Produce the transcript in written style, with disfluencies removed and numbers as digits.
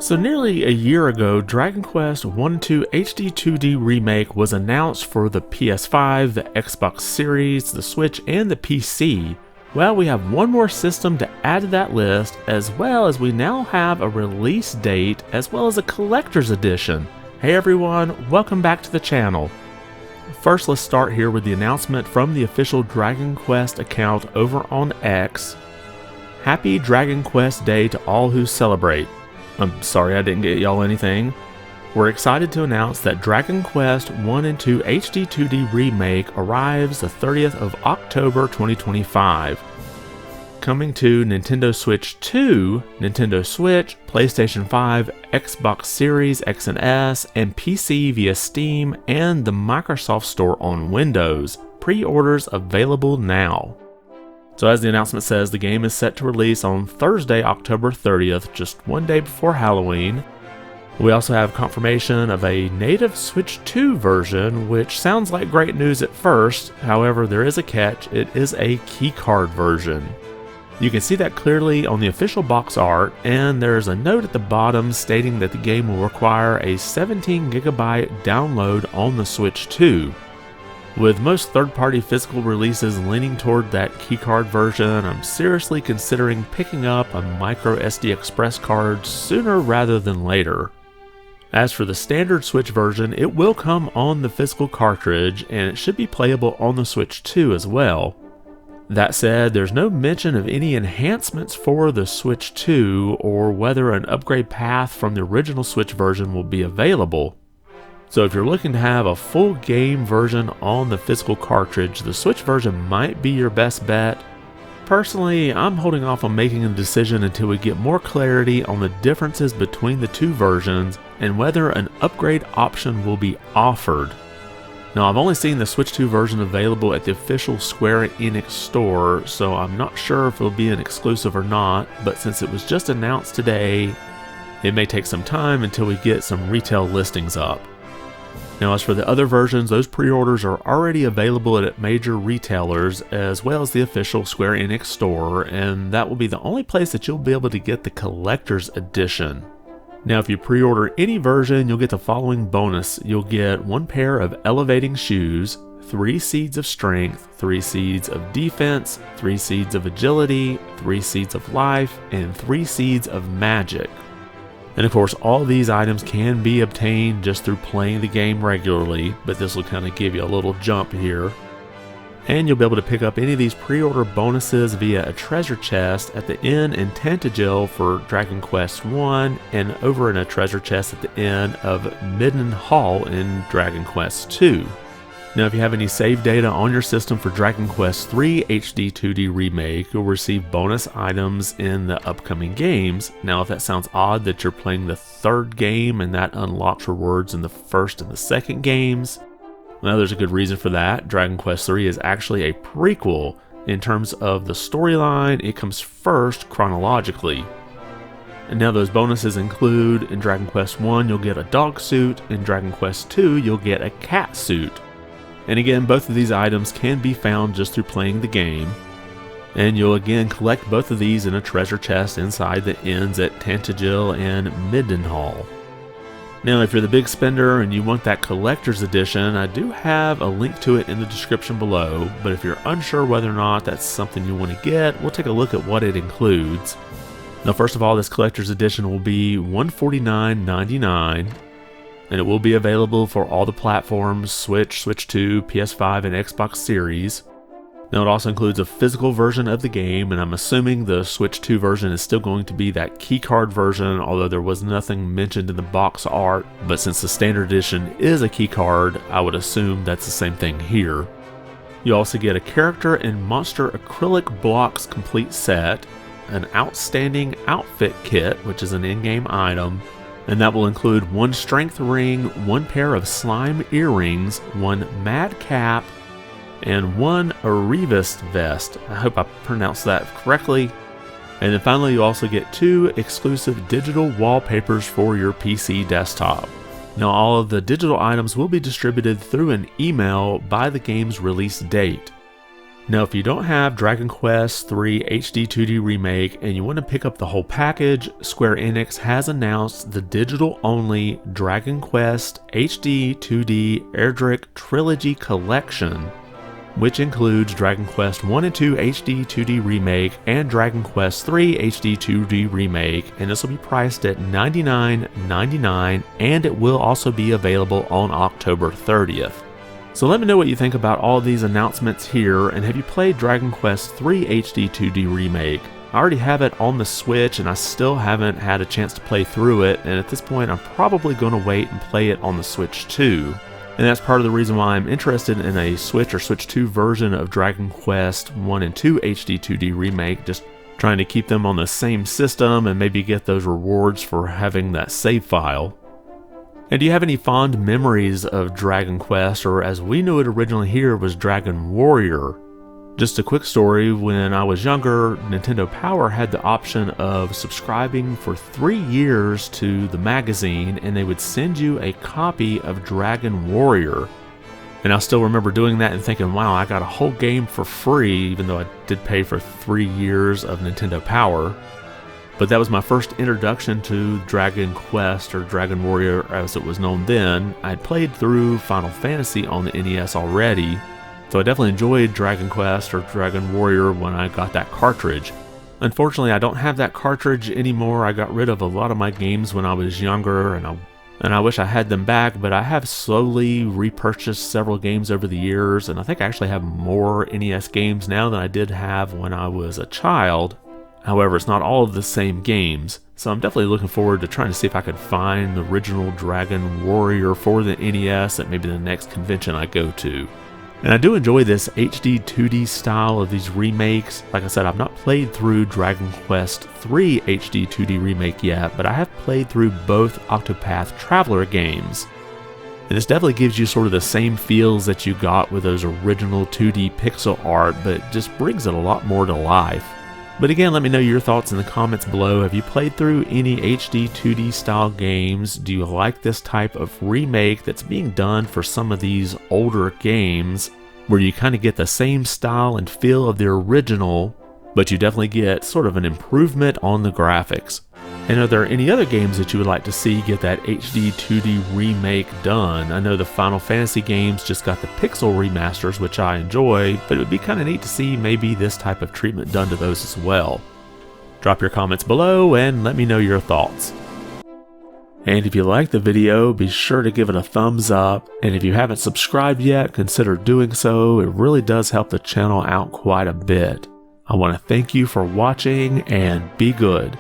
So nearly a year ago, Dragon Quest I-2 HD-2D Remake was announced for the PS5, the Xbox Series, the Switch, and the PC. Well, we have one more system to add to that list, as well as we now have a release date, as well as a collector's edition. Hey everyone, welcome back to the channel. First, let's start here with the announcement from the official Dragon Quest account over on X. Happy Dragon Quest Day to all who celebrate. I'm sorry I didn't get y'all anything. We're excited to announce that Dragon Quest I and II HD-2D Remake arrives the 30th of October 2025. Coming to Nintendo Switch 2, Nintendo Switch, PlayStation 5, Xbox Series X and S, and PC via Steam and the Microsoft Store on Windows. Pre-orders available now. So as the announcement says, the game is set to release on Thursday, October 30th, just one day before Halloween. We also have confirmation of a native Switch 2 version, which sounds like great news at first. However, there is a catch. It is a keycard version. You can see that clearly on the official box art, and there's a note at the bottom stating that the game will require a 17GB download on the Switch 2. With most third-party physical releases leaning toward that keycard version, I'm seriously considering picking up a micro SD Express card sooner rather than later. As for the standard Switch version, it will come on the physical cartridge, and it should be playable on the Switch 2 as well. That said, there's no mention of any enhancements for the Switch 2 or whether an upgrade path from the original Switch version will be available. So if you're looking to have a full game version on the physical cartridge, the Switch version might be your best bet. Personally, I'm holding off on making a decision until we get more clarity on the differences between the two versions and whether an upgrade option will be offered. Now, I've only seen the Switch 2 version available at the official Square Enix store, so I'm not sure if it'll be an exclusive or not, but since it was just announced today, it may take some time until we get some retail listings up. Now, as for the other versions, those pre-orders are already available at major retailers as well as the official Square Enix store, and that will be the only place that you'll be able to get the collector's edition. Now, if you pre-order any version, you'll get the following bonus. You'll get 1 pair of elevating shoes, 3 seeds of strength, 3 seeds of defense, 3 seeds of agility, 3 seeds of life, and 3 seeds of magic. And of course, all these items can be obtained just through playing the game regularly, but this will kind of give you a little jump here. And you'll be able to pick up any of these pre-order bonuses via a treasure chest at the inn in Tantagel for Dragon Quest I, and over in a treasure chest at the inn of Midden Hall in Dragon Quest II. Now, if you have any save data on your system for Dragon Quest III HD-2D Remake, you'll receive bonus items in the upcoming games. Now, if that sounds odd that you're playing the third game and that unlocks rewards in the first and the second games, well, there's a good reason for that. Dragon Quest III is actually a prequel. In terms of the storyline, it comes first chronologically. And now those bonuses include, in Dragon Quest I, you'll get a dog suit. In Dragon Quest II, you'll get a cat suit. And again, both of these items can be found just through playing the game. And you'll again collect both of these in a treasure chest inside the inns at Tantagel and Middenhall. Now, if you're the big spender and you want that collector's edition, I do have a link to it in the description below, but if you're unsure whether or not that's something you want to get, we'll take a look at what it includes. Now, first of all, this collector's edition will be $149.99. and it will be available for all the platforms: Switch, Switch 2, PS5, and Xbox Series. Now, it also includes a physical version of the game, and I'm assuming the Switch 2 version is still going to be that keycard version, although there was nothing mentioned in the box art, but since the standard edition is a keycard, I would assume that's the same thing here. You also get a character and monster acrylic blocks complete set, an outstanding outfit kit, which is an in-game item, and that will include 1 strength ring, 1 pair of slime earrings, 1 mad cap, and 1 Arivist vest. I hope I pronounced that correctly. And then finally, you also get 2 exclusive digital wallpapers for your PC desktop. Now, all of the digital items will be distributed through an email by the game's release date. Now, if you don't have Dragon Quest III HD-2D Remake and you want to pick up the whole package, Square Enix has announced the digital-only Dragon Quest HD-2D Erdrick Trilogy Collection, which includes Dragon Quest 1 and 2 HD-2D Remake and Dragon Quest III HD-2D Remake, and this will be priced at $99.99, and it will also be available on October 30th. So let me know what you think about all these announcements here, and have you played Dragon Quest III HD-2D Remake? I already have it on the Switch and I still haven't had a chance to play through it, and at this point I'm probably going to wait and play it on the Switch too. And that's part of the reason why I'm interested in a Switch or Switch 2 version of Dragon Quest 1 and 2 HD-2D Remake, just trying to keep them on the same system and maybe get those rewards for having that save file. And do you have any fond memories of Dragon Quest, or as we knew it originally here was Dragon Warrior? Just a quick story, when I was younger, Nintendo Power had the option of subscribing for 3 years to the magazine and they would send you a copy of Dragon Warrior. And I still remember doing that and thinking, wow, I got a whole game for free, even though I did pay for 3 years of Nintendo Power. But that was my first introduction to Dragon Quest, or Dragon Warrior as it was known then. I had played through Final Fantasy on the NES already, so I definitely enjoyed Dragon Quest or Dragon Warrior when I got that cartridge. Unfortunately, I don't have that cartridge anymore. I got rid of a lot of my games when I was younger, and I wish I had them back, but I have slowly repurchased several games over the years, and I think I actually have more NES games now than I did have when I was a child. However, it's not all of the same games, so I'm definitely looking forward to trying to see if I could find the original Dragon Warrior for the NES at maybe the next convention I go to. And I do enjoy this HD-2D style of these remakes. Like I said, I've not played through Dragon Quest III HD-2D Remake yet, but I have played through both Octopath Traveler games. And this definitely gives you sort of the same feels that you got with those original 2D pixel art, but just brings it a lot more to life. But again, let me know your thoughts in the comments below. Have you played through any HD 2D style games? Do you like this type of remake that's being done for some of these older games, where you kind of get the same style and feel of the original, but you definitely get sort of an improvement on the graphics? And are there any other games that you would like to see get that HD 2D remake done? I know the Final Fantasy games just got the pixel remasters, which I enjoy, but it would be kind of neat to see maybe this type of treatment done to those as well. Drop your comments below and let me know your thoughts. And if you liked the video, be sure to give it a thumbs up, and if you haven't subscribed yet, consider doing so. It really does help the channel out quite a bit. I want to thank you for watching, and be good.